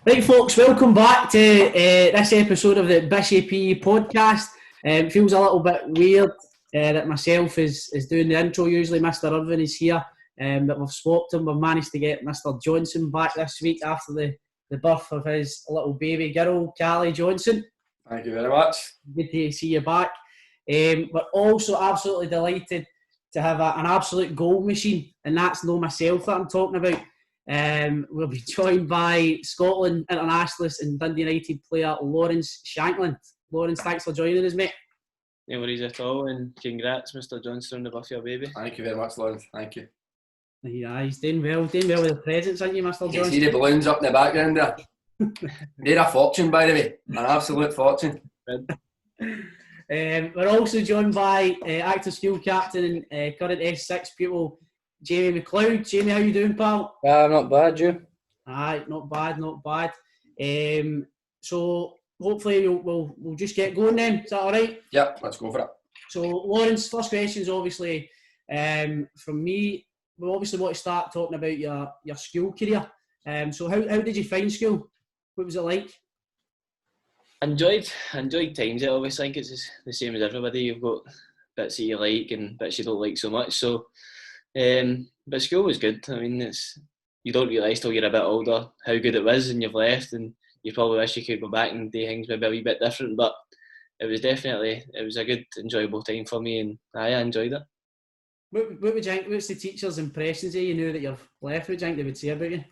Right, folks, welcome back to this episode of the Bishy PE podcast. It feels a little bit weird that myself is doing the intro. Usually Mr. Irvin is here, but we've swapped him. We've managed to get Mr. Johnson back this week after the birth of his little baby girl, Callie Johnson. Thank you very much. Good to see you back. We're also absolutely delighted to have an absolute goal machine, and that's no myself that I'm talking about. We'll be joined by Scotland Internationalist and Dundee United player Lawrence Shankland. Lawrence, thanks for joining us, mate. No worries at all, and congrats, Mr. Johnson, on the birth of your baby. Thank you very much, Lawrence. Thank you. Yeah, he's doing well with the presents, aren't you, Mr. Johnson? You see the balloons up in the background there? They're a fortune, by the way. An absolute fortune. We're also joined by active school captain and current S6 pupil Jamie McLeod. Jamie, how you doing, pal? Not bad, you? Aye, not bad. So hopefully we'll just get going then. Is that all right? Yep, let's go for it. So Lawrence, first question is obviously from me. We obviously want to start talking about your school career. So how did you find school? What was it like? Enjoyed times. Obviously, I think it's the same as everybody. You've got bits that you like and bits you don't like so much. So, but school was good. I mean, you don't realise till you're a bit older how good it was, and you've left, and you probably wish you could go back and do things maybe a wee bit different. But it was a good, enjoyable time for me, and I enjoyed it. What would you think? What's the teachers' impressions of you now that you've left? What do you think they would say about you?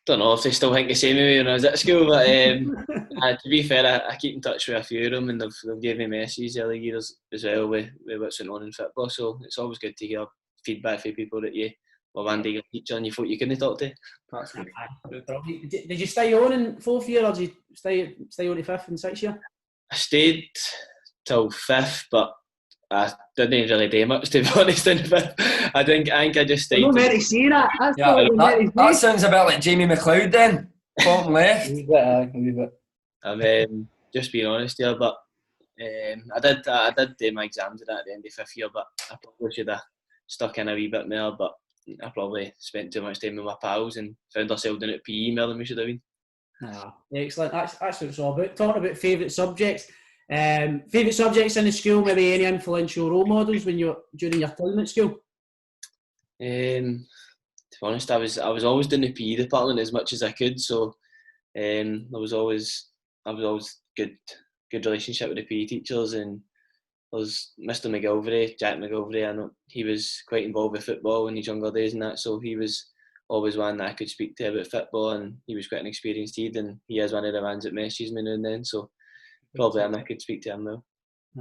Don't know if they still think the same of me when I was at school, but to be fair, I keep in touch with a few of them, and they've given me messages the other years as well with what's going on in football. So it's always good to hear feedback from people that you were one day your teacher and you thought you couldn't talk to. That's good. Did you stay on in fourth year, or did you stay on to fifth and sixth year? I stayed till fifth, but I didn't really do much, to be honest. In fifth, I think I just stayed. I'm not meant to say that. That sounds a bit like Jamie McLeod then. Bottom left. A wee bit. I'm just being honest here, but I did do my exams at the end of fifth year, but I probably should have stuck in a wee bit more. But I probably spent too much time with my pals and found ourselves doing it PE more than we should have been. Excellent. That's what it's all about. Talking about favourite subjects. Favourite subjects in the school, maybe any influential role models during your time at school? To be honest, I was always doing the PE department as much as I could, so I was always good relationship with the PE teachers, and there was Mr. Jack McGilvery. I know he was quite involved with football in his younger days and that, so he was always one that I could speak to about football, and he was quite an experienced kid, and he is one of the ones that messages me now and then, so probably I could speak to him now.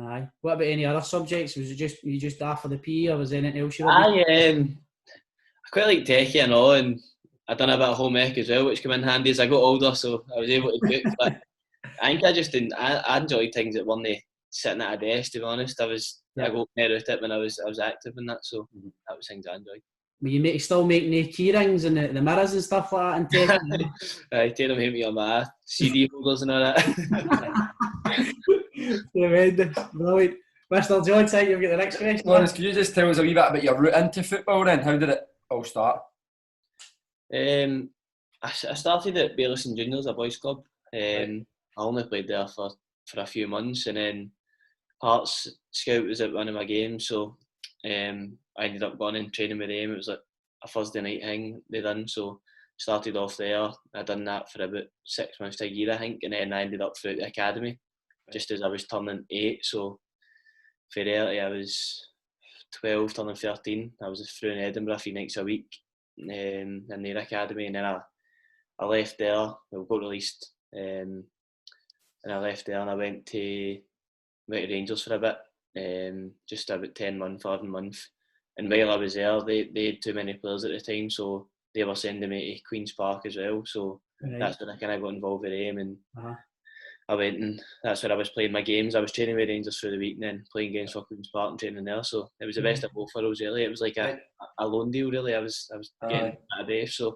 Aye. What about any other subjects? Was it you just after the PE, or was there anything else you I quite like techie and all, and I done a bit of home ec as well, which came in handy as I got older, so I was able to do it. But I think I enjoyed things that weren't sitting at a desk, to be honest. I got more out it when I was active in that, so that was things I enjoyed. Were you still making the key rings and the mirrors and stuff like that? I tell them me on my CD holders and all that. Tremendous, brilliant. Mr. Johnson, you've got the next question. Lawrence, can you just tell us a wee bit about your route into football then? How did it all start? I started at Baillieston Juniors, a boys' club. I only played there for a few months, and then Hearts Scout was at one of my games, so I ended up going and training with them. It was like a Thursday night thing they done, so started off there. I done that for about 6 months to a year, I think, and then I ended up through the academy just as I was turning 8. So for reality, I was 12, turning 13. I was through in Edinburgh 3 nights a week in their academy, and then I left there. We got released, and I left there and I went to Rangers for a bit, just about 10 months, 11 months. And while I was there, they had too many players at the time, so they were sending me to Queen's Park as well. So that's when I kind of got involved with them, and I went, and that's where I was playing my games. I was training with Rangers through the week and then playing games for Queen's Park and training there. So it was the best of both worlds, really. It was like a loan deal, really. I was getting out of base, so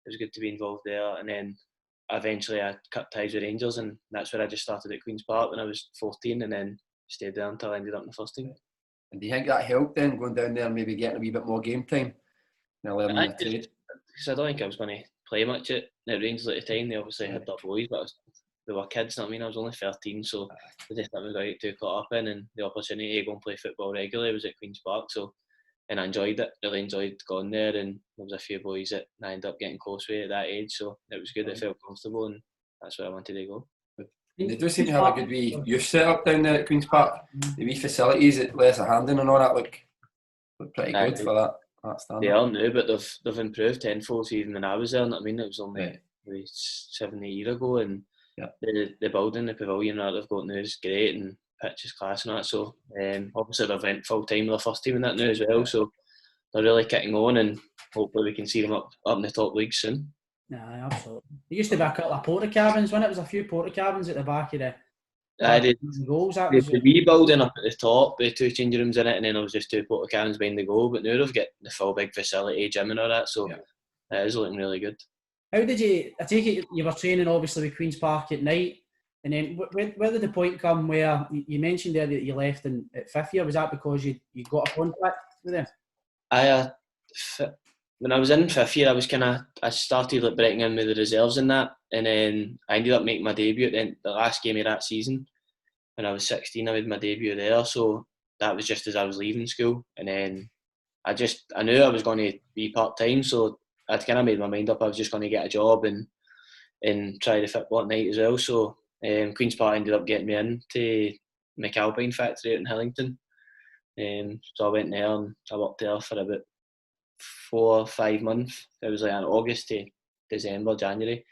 it was good to be involved there. And then eventually I cut ties with Rangers, and that's where I just started at Queen's Park when I was 14, and then stayed there until I ended up in the first team. And do you think that helped then, going down there and maybe getting a wee bit more game time and learning the trade? Because I don't think I was going to play much at at Rangers at the time, they obviously had their boys, but they were kids, I was only 13, so they just didn't really get too caught up in, and the opportunity to go and play football regularly was at Queen's Park, and I enjoyed it, really enjoyed going there, and there was a few boys that I ended up getting close with at that age, so it was good, it felt comfortable, and that's where I wanted to go. They do seem to have a good wee youth set up down there at Queen's Park. The wee facilities at Lesser Handon and all that look pretty good for that standard. They are now, but they've improved tenfold even when I was there. It was only maybe 7-8 years ago, and the building, the pavilion that they've got now is great, and pitch is class and that. So obviously they've went full time with the first team in that now as well. So they're really kicking on, and hopefully we can see them up in the top league soon. Yeah, absolutely. There used to be a couple of porta cabins, when it was a few porta cabins at the back of the goals. The wee building up at the top, with 2 changing rooms in it, and then there was just 2 porta cabins behind the goal. But now they've got the full big facility, gym and all that, so it is looking really good. How did you? I take it you were training obviously with Queen's Park at night, and then where did the point come where you mentioned there that you left at 5th year? Was that because you got a contract with them? When I was in 5th year, I started breaking in with the reserves and that, and then I ended up making my debut at the last game of that season. When I was 16, I made my debut there, so that was just as I was leaving school, and then I knew I was going to be part-time, so I'd kind of made my mind up I was just going to get a job and try the football at night as well. So Queen's Park ended up getting me into McAlpine factory out in Hillington. So I went there and I worked there for about 4 or 5 months. It was like in August to December, January.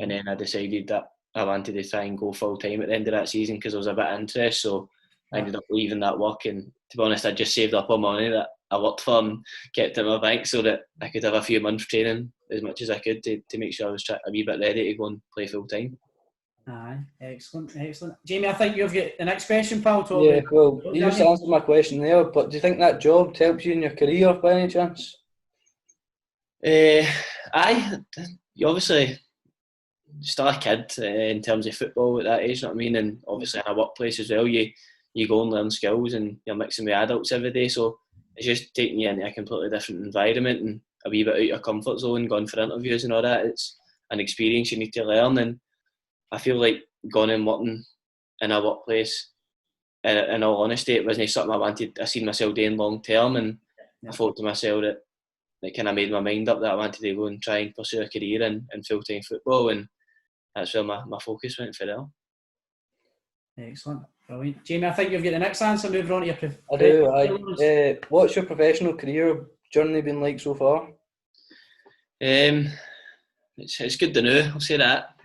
And then I decided that I wanted to try and go full time at the end of that season because there was a bit of interest. So I ended up leaving that work, and to be honest, I just saved up all money that I worked for and kept in my bank so that I could have a few months training as much as I could to make sure I was a wee bit ready to go and play full time. Aye, excellent. Jamie, I think you've got the next question, pal. Yeah, well, you just answered my question there, but do you think that job helps you in your career by any chance? Aye, you obviously still a kid in terms of football at that age, you know what I mean? And obviously in a workplace as well, you go and learn skills and you're mixing with adults every day, so it's just taking you into a completely different environment and a wee bit out of your comfort zone, going for interviews and all that. It's an experience you need to learn, and I feel like going and working in a workplace, in all honesty, it wasn't something I seen myself doing long term, and I thought to myself that I kind of made my mind up that I wanted to go and try and pursue a career in full-time football, and that's where my focus went for there. Excellent. Brilliant. Jamie, I think you've got the next answer. Moving on to your I do. What's your professional career journey been like so far? It's good to know, I'll say that.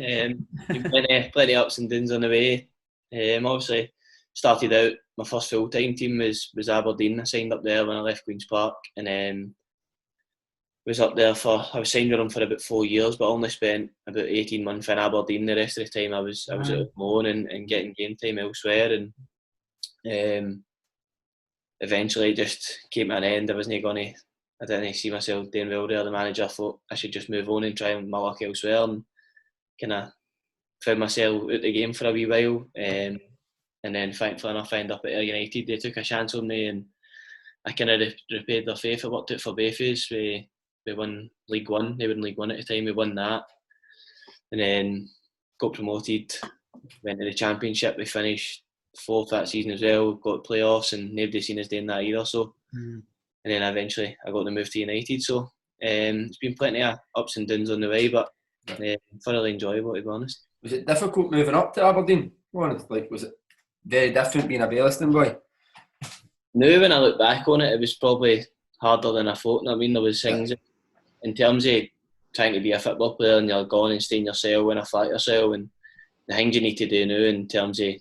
Plenty ups and downs on the way. Obviously, started out, my first full-time team was Aberdeen. I signed up there when I left Queen's Park, and was up there I was signed with them for about 4 years, but I only spent about 18 months in Aberdeen. The rest of the time I was out on loan and getting game time elsewhere, and eventually it just came to an end. I didn't see myself doing well there. The manager thought I should just move on and try my luck elsewhere, and kind of found myself out the game for a wee while, and then thankfully enough I ended up at Ayr United. They took a chance on me and I kind of repaid their faith. I worked out for both of us. We won League One. They were in League One at the time. We won that, and then got promoted. Went to the Championship. We finished 4th that season as well. Got playoffs, and nobody seen us doing that either. So, and then eventually I got the move to United. So it's been plenty of ups and downs on the way, but thoroughly enjoyable, to be honest. Was it difficult moving up to Aberdeen? Was it very different being a Baillieston boy? Now, when I look back on it, it was probably harder than I thought. I mean, there was things in terms of trying to be a football player and you're gone and stay in your cell and a flat yourself, and the things you need to do now in terms of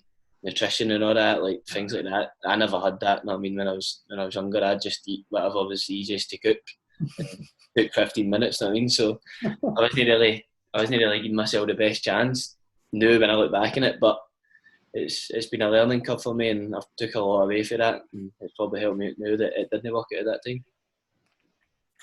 nutrition and all that, like things like that. I never had that. I mean, when I was younger, I'd just eat whatever was easiest to cook. Took 15 minutes. I mean, so I wasn't really giving myself the best chance. Now, when I look back on it, but it's been a learning curve for me, and I've took a lot away for that, and it's probably helped me out now that it didn't work out at that time.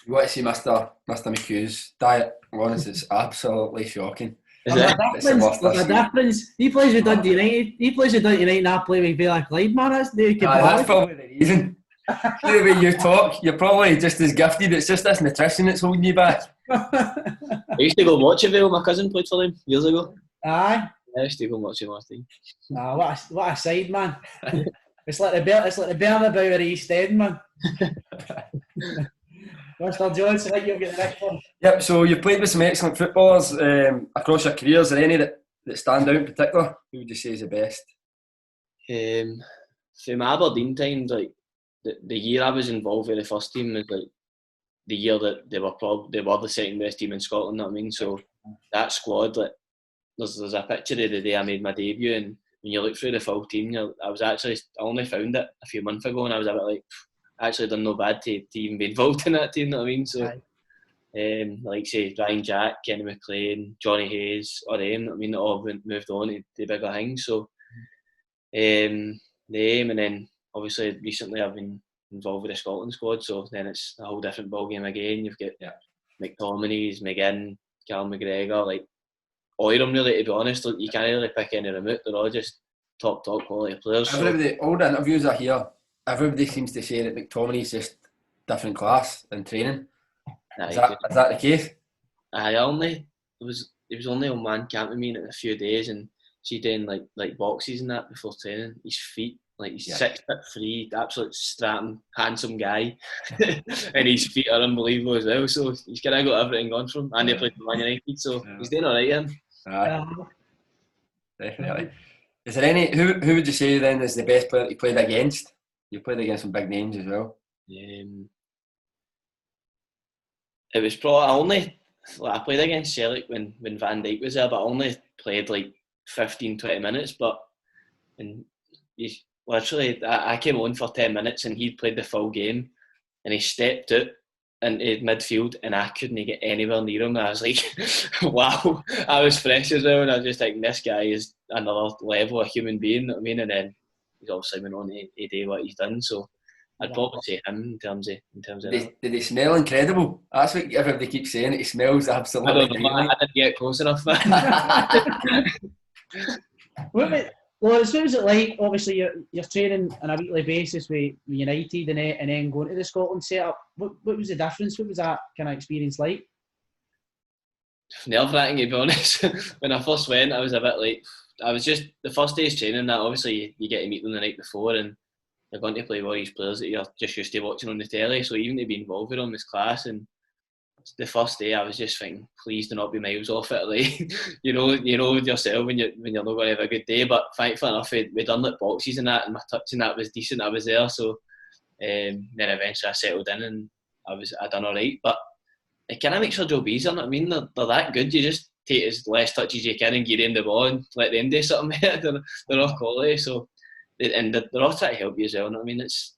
You want to see Mr. McHugh's diet? Honest, it's absolutely shocking. There's a difference. He plays with Dundee United. And I play with Baillieston Juniors, man. That's probably the reason. The way you talk, you're probably just as gifted. It's just this nutrition that's holding you back. I used to go watch it with my cousin played for them years ago. Aye. I used to go watch it last time. What a side, man. It's like the Bernabeu of East End, man. Mr. Johnson, I think you'll get the next one. Yep, so you've played with some excellent footballers across your career. Is there any that stand out in particular? Who would you say is the best? From Aberdeen times, like the year I was involved with the first team was like the year that they were the second best team in Scotland. You know what I mean? So that squad, like there's a picture of the day I made my debut, and when you look through the full team, I only found it a few months ago, and I was a bit like, actually done no bad to even be involved in that team. You know what I mean? So. Like say Ryan Jack, Kenny McLean, Johnny Hayes, or them. I mean, they all moved on to the bigger things. So, and then obviously recently I've been involved with the Scotland squad. So then it's a whole different ballgame again. You've got McTominay's, McGinn, Callum McGregor, like all of them really. To be honest, like, you can't really pick any of them out. They're all just top quality players. Everybody, all the interviews I hear, everybody seems to say that McTominay's just different class in training. Is that the case? He was only on man camp with me in a few days, and she doing like boxes and that before training. His feet, like he's 6'3", absolute strapping, handsome guy, and his feet are unbelievable as well. So he's kind of got everything going for him, and he played for Man United, so he's doing all right. Definitely. Is there any who would you say then is the best player that you played against? You played against some big names as well. It was probably I played against Celtic when Van Dijk was there, but I only played like 15-20 minutes. But literally, I came on for 10 minutes and he'd played the full game, and he stepped out into midfield and I couldn't get anywhere near him. I was like, wow, I was fresh as well, and I was just like, this guy is another level of human being. You know what I mean? And then he's obviously went on to do what he's done. So. I'd probably say him in terms of Did he smell incredible? That's what everybody keeps saying. He smells absolutely. I don't know. I didn't get close enough. What was it like? Obviously, you're training on a weekly basis with United and then going to the Scotland setup. What was the difference? What was that kind of experience like? Nerve-wracking, to be honest. When I first went, I was a bit like, I was just the first day's training. That obviously you get to meet them the night before, and they're going to play with all these players that you're just used to watching on the telly. So even to be involved with them is class. And the first day, I was just thinking, please do not be miles off it. Like, you know yourself when you're not going to have a good day. But thankfully enough, we done like boxes and that, and my touch and that was decent. I was there. So then eventually I settled in and I done all right. But it kind of makes your job easier. You know what I mean? They're that good. You just take as less touches you can and get in the ball and let them do something. They're all quality. So. And they're all trying to help you as well. You know what I mean? It's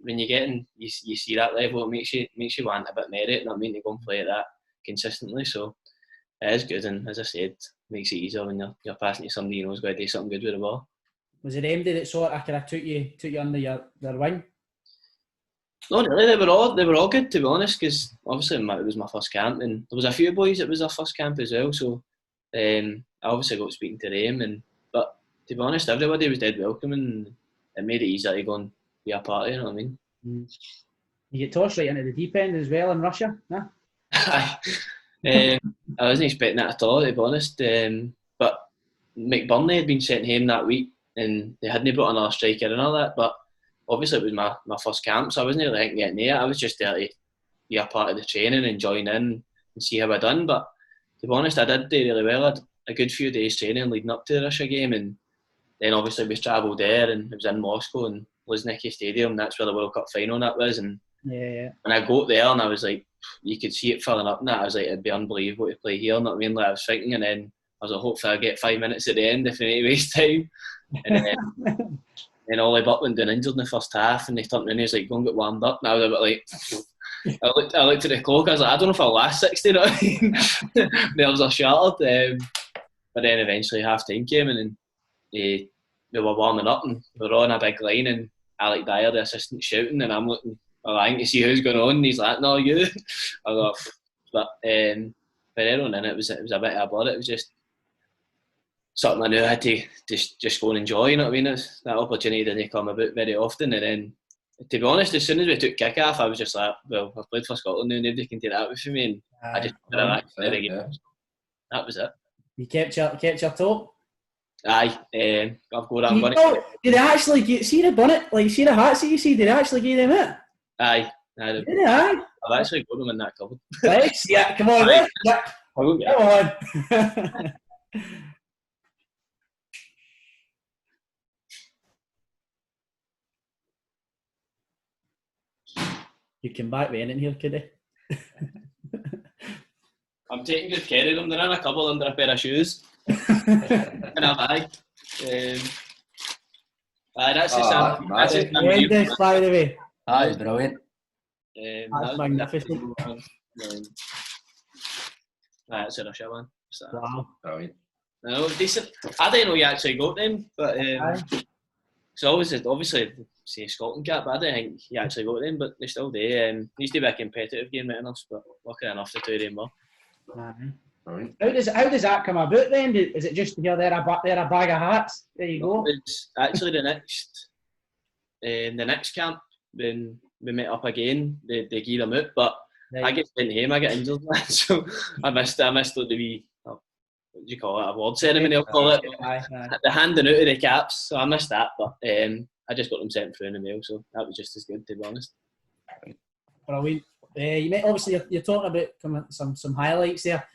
when you get in, you see that level, it makes you want a bit merit. You know what I mean? To go and play at that consistently. So it is good, and as I said, makes it easier when you're passing to somebody you know is going to do something good with the ball. Was it MD that sort of kind of took you under their wing? No, really. They were all good, to be honest, because obviously it was my first camp, and there was a few boys that was their first camp as well. So I obviously got speaking to them, but. To be honest, everybody was dead welcoming. It made it easier to go and be a part of, you know what I mean? You get tossed right into the deep end as well in Russia, huh? I wasn't expecting that at all, to be honest. But McBurney had been sent home that week, and they hadn't brought another striker and all that. But obviously it was my first camp, so I wasn't really thinking getting there. I was just there to be a part of the training and join in and see how I done. But to be honest, I did do really well. I had a good few days training leading up to the Russia game, and then obviously we travelled there, and it was in Moscow and Luzhniki Stadium. That's where the World Cup final that was. And when I got there, and I was like, you could see it filling up, and that I was like, it'd be unbelievable to play here. You know what I mean? Like I was thinking, and then I was like, hopefully I get 5 minutes at the end if I need to waste time. And then Ollie Buckland got injured in the first half, and they turned around and he was like, go and get warmed up. And I was a bit like, I looked at the clock. I was like, I don't know if I'll last 60. You know what I mean? Nerves are shattered. But then eventually half time came, and then we were warming up, and we were on a big line, and Alec Dyer, the assistant, shouting, and I'm looking around to see who's going on, and he's like, no, you. I thought, but for everyone in it was a bit of a blur. It was just something I knew I had to just go and enjoy, you know what I mean? That opportunity didn't come about very often, and then To be honest, as soon as we took kick-off, I was just like, well, I've played for Scotland now, nobody can take that away from me, and I just relaxed the game. Yeah. That was it. You kept your top. Aye, I've got that money. Did they actually see the bonnet, like see the hats that you see? Did they actually give them it? Aye, Did they? Aye. I've actually got them in that cupboard. Nice. Yeah, come on. Aye. Yeah. I won't get Come on. You came back with anything here, could they? I'm taking good care of them. They're in a cupboard under a pair of shoes. In a bag. That's just magic. Horrendous, by the way. Aye, brilliant. That's magnificent. That's a Russia one. Wow. Brilliant. No, decent. I didn't know you actually got them, but so obviously say Scotland cap, but I didn't think you actually got them, but they still do. Used to be a competitive game with us, but lucky enough the two of them were. Brilliant. How does that come about then? Is it just here, there a bag of hats? There you go. It's actually the next camp when we met up again. They gave them out, but right. I get sent home. I get injured, so I missed the wee. What do you call it? Award ceremony, I'll call it. The handing out of the caps, so I missed that, but I just got them sent through in the mail, so that was just as good, to be honest. Brilliant. Obviously, you're talking about some highlights there.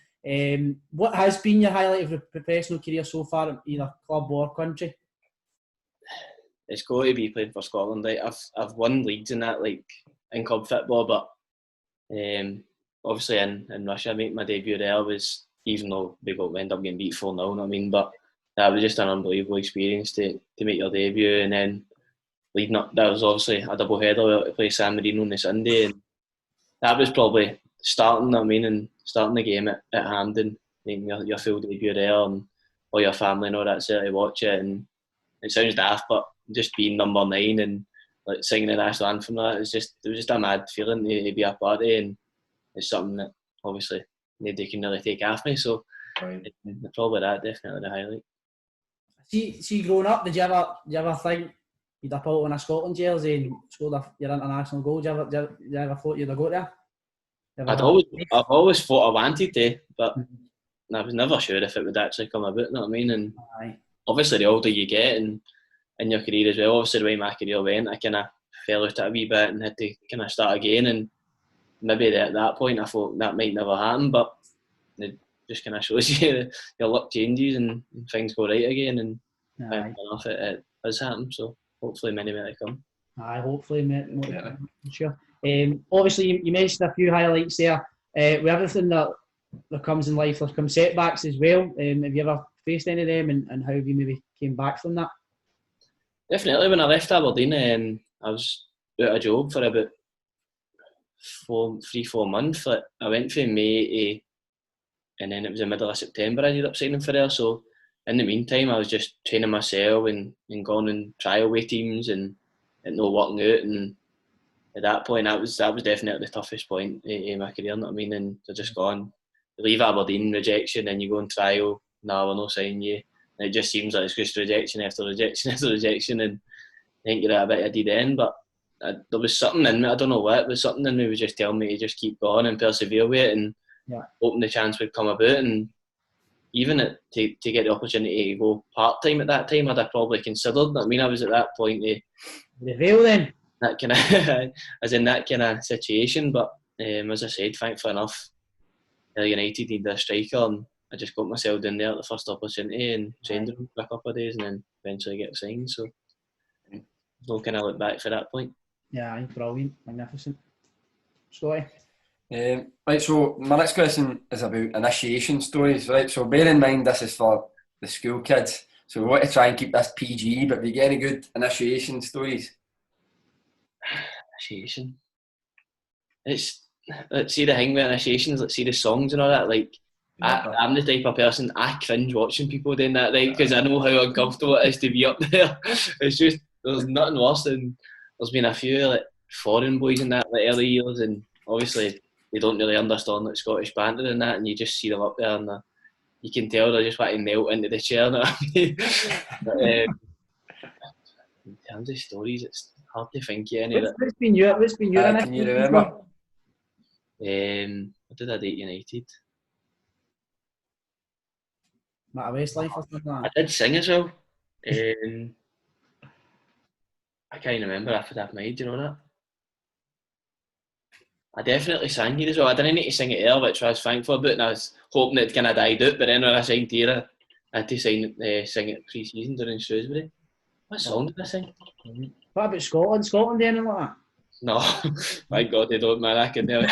What has been your highlight of your professional career so far, either club or country? It's got to be playing for Scotland. Like, I've won leagues in that, like in club football, but obviously in Russia, making my debut there was, even though we ended up getting beat 4-0, you know what I mean? But that was just an unbelievable experience to make your debut, and then leading up, that was obviously a double header to play San Marino on the Sunday, and that was probably starting the game at Hampden, making your full debut there, and all your family and all that there to watch it. And it sounds daft, but just being number 9 and like singing the national anthem, it was just a mad feeling to be a part of, and it's something that obviously nobody can really take off me. So right. Probably that, definitely the highlight. See, growing up, did you ever think you'd have put on a Scotland jersey and scored your international goal? Did you ever thought you'd have got there? I've always thought I wanted to, but I was never sure if it would actually come about, you know what I mean? And obviously the older you get and in your career as well, obviously the way my career went, I kind of fell out a wee bit and had to kind of start again, and maybe at that point I thought that might never happen, but it just kind of shows you your luck changes and things go right again, and enough it does happen, so hopefully many more to come. Hopefully more sure. Obviously you mentioned a few highlights there. With everything that comes in life, there come setbacks as well. Have you ever faced any of them, and how have you maybe came back from that? Definitely. When I left Aberdeen, I was out of job for about 3-4 months. Like, I went from May and then it was the middle of September I ended up signing for there. So in the meantime, I was just training myself and going on trial with teams and not working out. And at that point, that was definitely the toughest point in my career. You know what I mean? And to just gone, leave Aberdeen, rejection, and you go on trial. No, we're not signing you. And it just seems like it's just rejection after rejection after rejection, and I think you're at a bit of a dead end. But there was something in me, I don't know what, it was something in me was just telling me to just keep going and persevere with it, and hoping the chance would come about. And even to get the opportunity to go part-time at that time, I'd have probably considered. I mean, I was at that point to reveal then. That kind of, as in that kind of situation. But as I said, thankfully enough, Ayr United needed a striker, and I just got myself down there at the first opportunity and trained him for a couple of days, and then eventually get signed. So no kind of look back for that point. Yeah, brilliant, magnificent. Scotty? Right, so my next question is about initiation stories, right? So bear in mind this is for the school kids, so we want to try and keep this PG, but we get any good initiation stories? Initiation? Let's see the thing with initiations, let's see the songs and all that, like I'm the type of person, I cringe watching people doing that, right? Because I know how uncomfortable it is to be up there. It's just, there's nothing worse than, there's been a few like foreign boys in that like early years, and obviously they don't really understand like Scottish banter and that, and you just see them up there and you can tell they just want to melt into the chair, you know what I mean? But, in terms of stories, it's hard to think of any. What's been your Can you remember? What did I do at United? Not a Westlife or something like I did sing as well. I can't remember off the top of my head, do you know that? I definitely sang here as well. I didn't need to sing it there, which I was thankful about, and I was hoping it kind of died out, but then when I signed here, I had to sing it pre-season during Shrewsbury. What song did I sing? that. What about Scotland? Scotland, anything like that? No, my God, they don't, man. I can never.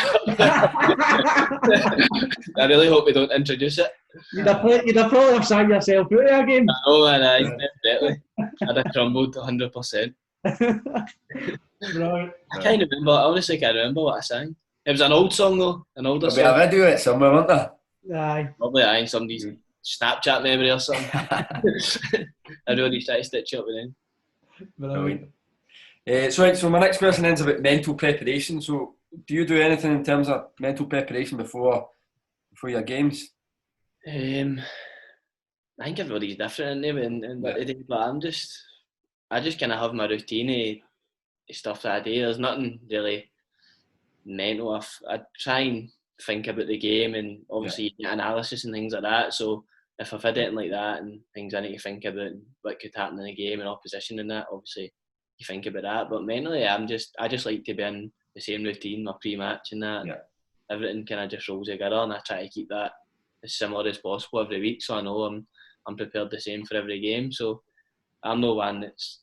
I really hope they don't introduce it. You'd have probably have sang yourself out there again. Oh man, definitely. I'd have crumbled 100%. Right. I can't remember. I honestly can't remember what I sang. It was an old song though, an older There'll be song. a video of it somewhere, won't there? Aye. Probably in somebody's Snapchat memory or something. I really try to stitch it up with them. Brilliant. So my next question is about mental preparation. So do you do anything in terms of mental preparation before your games? I think everybody's different in what they do, but I just kind of have my routine of stuff that I do. There's nothing really mental. I try and think about the game and obviously analysis and things like that. So if I've had anything like that and things I need to think about and what could happen in the game and opposition and that, obviously you think about that. But mentally, I just like to be in the same routine, my pre-match and that. Yeah. Everything kind of just rolls together, and I try to keep that as similar as possible every week, so I know I'm prepared the same for every game. So I'm no one that's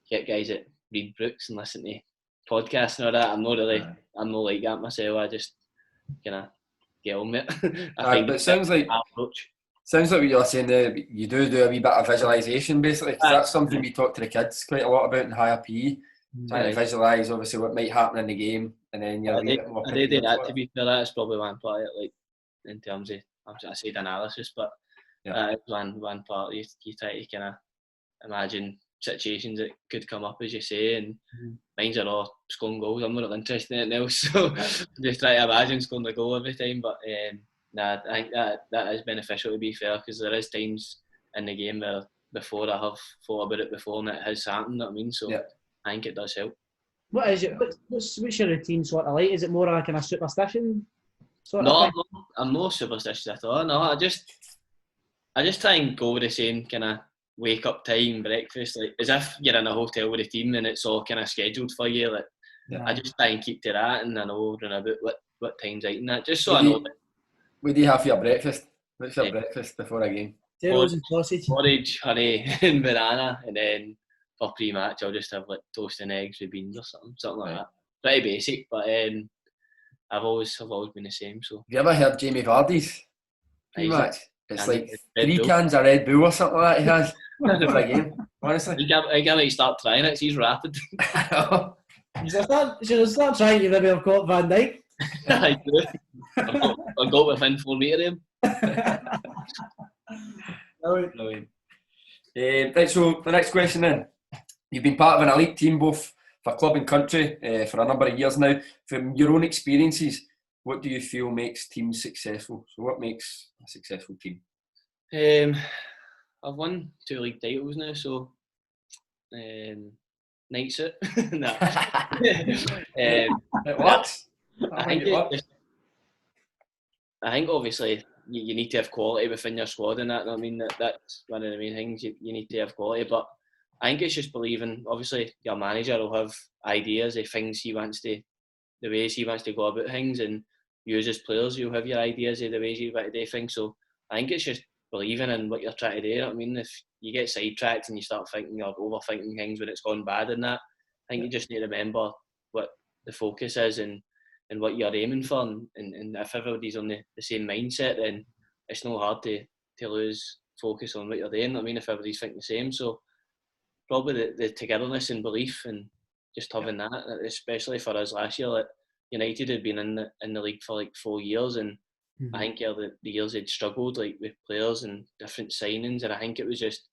get guys that read books and listen to podcasts and all that. I'm not like that myself. I just kind of get on with it. I think but it sounds like approach. what you're saying there. You do a wee bit of visualisation, basically. 'Cause that's something we talk to the kids quite a lot about in higher PE. Trying to visualise, obviously, what might happen in the game, and then you're a wee bit more I did prepared that, for to it. be fair. That's probably one part of it, like, in terms of, I said analysis, but that is one part. You try to kind of imagine situations that could come up, as you say, and mine's are all scoring goals. I'm not really interested in anything else, so just try to imagine scoring a goal every time. But I think that is beneficial, to be fair, because there is times in the game where before I have thought about it before and it has happened, you know what I mean? So I think it does help. What is it? What's your routine sort of like? Is it more like a superstition sort of No, thing? I'm not superstitious at all. No, I just try and go with the same kind of wake up time, breakfast, like as if you're in a hotel with a team and it's all kind of scheduled for you. Like I just try and keep to that, and I know around about what time's eating that, just so I know. What do you have for your breakfast? What's your breakfast before a game? Potatoes and sausage. Porridge, honey, and banana, and then for pre-match I'll just have like toast and eggs with beans or something like that. Pretty basic, but I've always been the same. So have you ever heard Jamie Vardy's pre-match? It's like 3 cans of Red Bull or something like that he has for a game, honestly. I can't let you start trying it, he's rapid. Should I start trying to maybe have got Van Dijk? I do. I'll go within 4 metre of him. Brilliant. Right, so the next question then. You've been part of an elite team both for club and country for a number of years now. From your own experiences, what do you feel makes teams successful? So what makes a successful team? I've won 2 league titles now, so night suit. Nah. It works. I think obviously you need to have quality within your squad, and that. I mean that's one of the main things. You need to have quality, but I think it's just believing. Obviously, your manager will have ideas of things the ways he wants to go about things, and you as players, you'll have your ideas of the ways you want to do things. So I think it's just believing in what you're trying to do. You know what I mean, if you get sidetracked and you start thinking or overthinking things when it's gone bad and that, I think you just need to remember what the focus is and what you're aiming for. And if everybody's on the same mindset, then it's not hard to lose focus on what you're doing. I mean, if everybody's thinking the same. So probably the togetherness and belief and just having that, especially for us last year. Like United had been in the league for like 4 years, and I think the years they'd struggled like with players and different signings, and I think it was just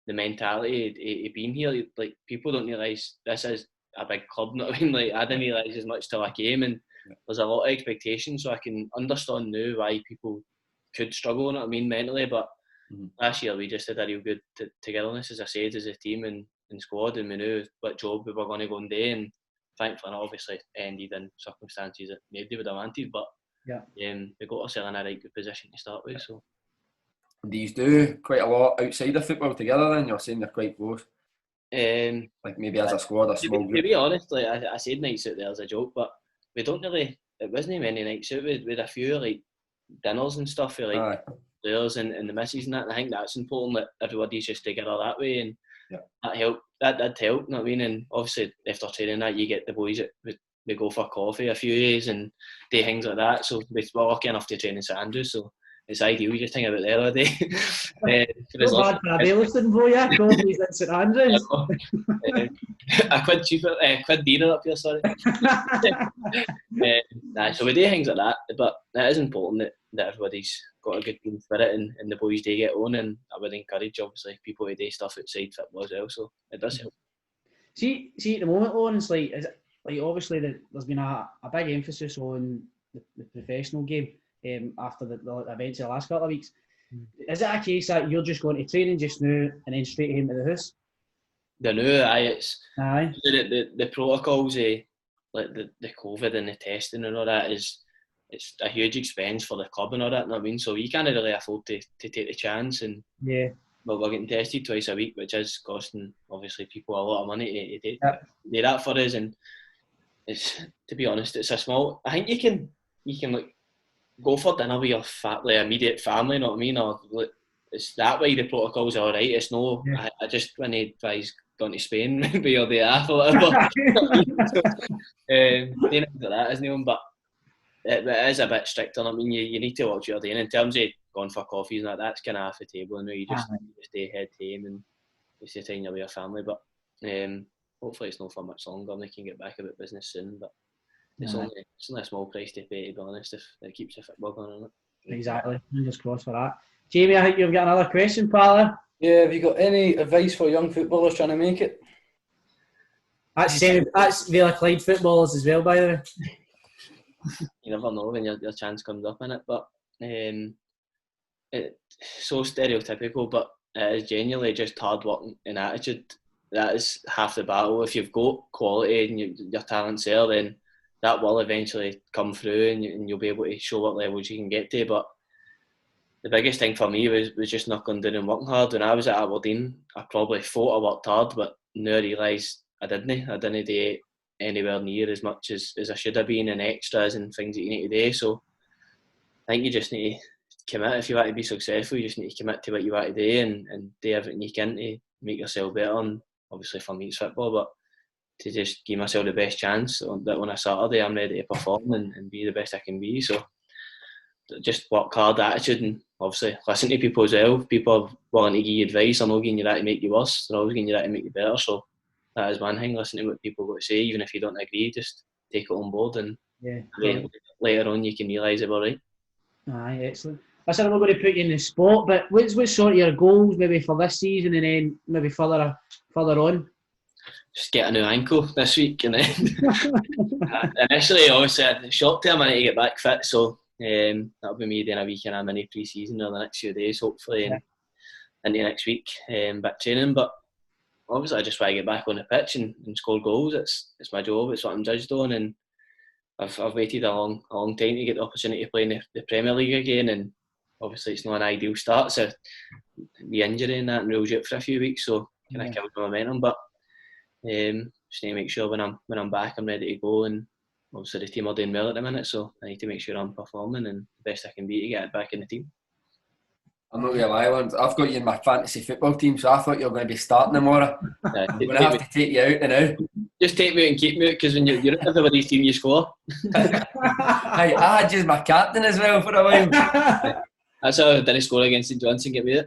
the mentality of being here. Like people don't realise this is a big club. You know what I mean? Like I didn't realise as much till I came, and there's a lot of expectations. So I can understand now why people could struggle. You know what I mean, mentally. But last year we just had a real good togetherness, as I said, as a team, and in squad, and we knew what job we were going to go and do, and thankfully it obviously ended in circumstances that nobody would have wanted, but we got ourselves in a right good position to start with. So do you do quite a lot outside of football together then? You're saying you're quite close. Like maybe as a squad, a small group. To be honest, like I said nights out there as a joke, but we don't really, it wasn't many nights out. We had a few like dinners and stuff for like players and the missus and that, and I think that's important that everybody's just together that way, and that helped. That did help, you know what I mean? And obviously after training that, you get the boys that we go for coffee a few days and do things like that, so we're lucky enough to train in St Andrews, so it's ideal. We just hang about there all day. Not bad for a Baillieston for you, coffees in St Andrews. A quid cheaper, quid dearer up here, sorry. So we do things like that, but it is important that everybody's got a good team spirit and the boys do get on, and I would encourage obviously people to do stuff outside football as well, so it does help. See at the moment, Lawrence, like, is it, like obviously there's been a big emphasis on the professional game after the events of the last couple of weeks. Is it a case that you're just going to training just now and then straight home to the house? The new, it's the protocols, like the COVID and the testing and all that it's a huge expense for the club and all that, you know what I mean? So you can't really afford to take the chance, and well, we're getting tested twice a week, which is costing obviously people a lot of money to do that for us, and it's, to be honest, it's a small, I think you can like go for dinner with your immediate family, you know what I mean? Or it's that way the protocols are alright. It's no, I just when I advise going to Spain maybe or the half or whatever. Things like that, isn't it? But it is a bit stricter. I mean, you need to watch what you're doing in terms of going for coffees and that's kind of off the table. You just stay head home and you stay time with your family. But hopefully it's not for much longer and they can get back about business soon. But it's only a small price to pay, to be honest, if it keeps the football going on it. Exactly. Fingers crossed for that. Jamie, I think you've got another question, pal. Yeah, have you got any advice for young footballers trying to make it? That's Villa Clyde footballers as well, by the way. You never know when your chance comes up in it, but it's so stereotypical, but it is genuinely just hard work and attitude. That is half the battle. If you've got quality and your talent's there, then that will eventually come through and you'll be able to show what levels you can get to. But the biggest thing for me was just knocking down and working hard. When I was at Aberdeen, I probably thought I worked hard, but now I realise I didn't do anywhere near as much as I should have been, and extras and things that you need to do. So I think you just need to commit. If you want to be successful, you just need to commit to what you want to do and do everything you can to make yourself better. And obviously for me it's football, but to just give myself the best chance that on a Saturday I'm ready to perform and be the best I can be. So just work hard, attitude, and obviously listen to people as well. People are willing to give you advice. They're not giving you that to make you worse, they're always giving you that to make you better. So that is one thing, listen to what people got to say, even if you don't agree, just take it on board, and later on you can realise they were right. Aye, excellent. Listen, I'm not going to put you in the spot, but what's sort of your goals maybe for this season and then maybe further on? Just get a new ankle this week, and then initially obviously short term I need to get back fit, so that'll be me doing a week in a mini pre-season over the next few days hopefully, and into next week back training. But obviously I just want to get back on the pitch and score goals. It's my job, it's what I'm judged on, and I've waited a long time to get the opportunity to play in the Premier League again, and obviously it's not an ideal start, so the injury and that rules you out for a few weeks, so kind of killed the momentum. But just need to make sure when I'm back I'm ready to go, and obviously the team are doing well at the minute, so I need to make sure I'm performing and the best I can be to get back in the team. I'm not going to lie, Lawrence, I've got you in my fantasy football team, so I thought you were going to be starting tomorrow. I'm going to have to take you out now. Just take me out and keep me out, because when you're at everybody's team you score. Hey, I had you as my captain as well for a while. That's how I didn't score against St Johnson, get me out.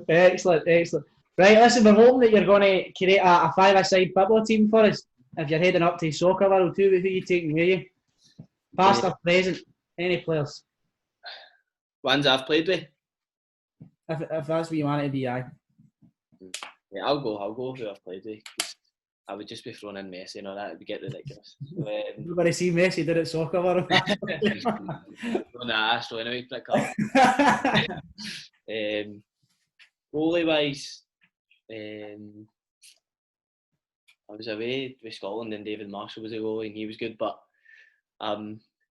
Excellent. Right, listen, we're hoping that you're going to create a five-a-side football team for us. If you're heading up to soccer world too, who are you taking with you? Past or present? Any players? Ones I've played with? If that's what you want it to be, aye. Yeah, I'll go who I've played with. I would just be throwing in Messi and all that, it would get ridiculous. Everybody see Messi did it soccer world. Nah, so anyway, pick up. Goalie wise, I was away with Scotland and David Marshall was a goalie and he was good, but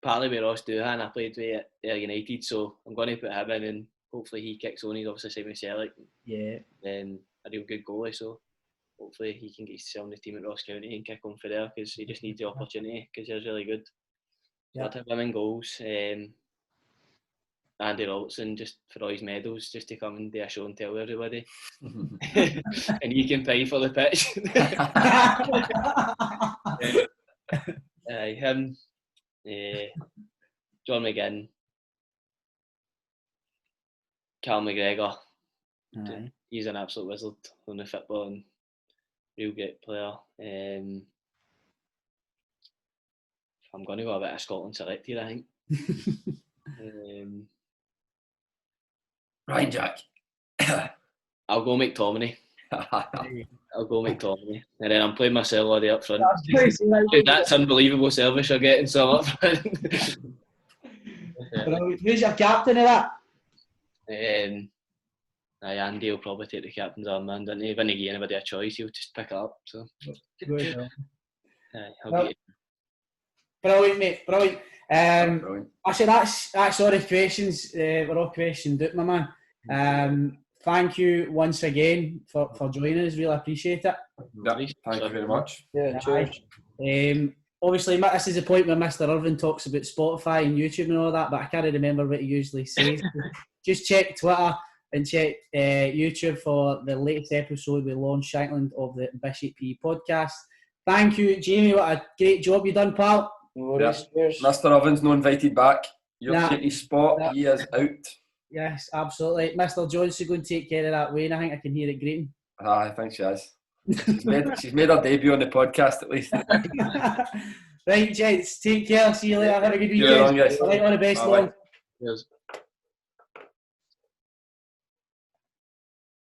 partly with Ross Doohan I played with at Ayr United, so I'm going to put him in and hopefully he kicks on. He's obviously same with Celtic. Yeah. A real good goalie, so hopefully he can get himself on the team at Ross County and kick on for there because he just needs the opportunity because he's really good. So I'd have him in goals. Andy Robertson just for all his medals, just to come and do a show and tell everybody. And he can pay for the pitch. Him, John McGinn, Callum McGregor. He's an absolute wizard on the football and real great player. I'm going to go a bit of Scotland select here, I think. Ryan Jack. I'll go McTominay. And then I'm playing Marcelo already up front. That's unbelievable service you're getting, so up front. Who's your captain of that? Andy will probably take the captain's armband, and he wouldn't give anybody a choice, he'll just pick it up. So. Brilliant, mate, brilliant. Actually, that's all the questions. We're all questioned out, my man. Thank you once again for joining us. Really appreciate it. Yeah, thank you very much. Yeah, cheers. Obviously, this is the point where Mr. Irvin talks about Spotify and YouTube and all that, but I can't remember what he usually says. Just check Twitter and check YouTube for the latest episode with Lawrence Shankland of the Bishy PE podcast. Thank you, Jamie. What a great job you done, pal. Mr. Ovens not invited back. You're taking his spot. He is out. Yes, absolutely. Mr. Jones is going to take care of that Wayne. I think I can hear it greeting. I think she has. She's made her debut on the podcast at least. Right, gents. Take care. See you later. Have a good weekend. All the best, Lawrence. Cheers.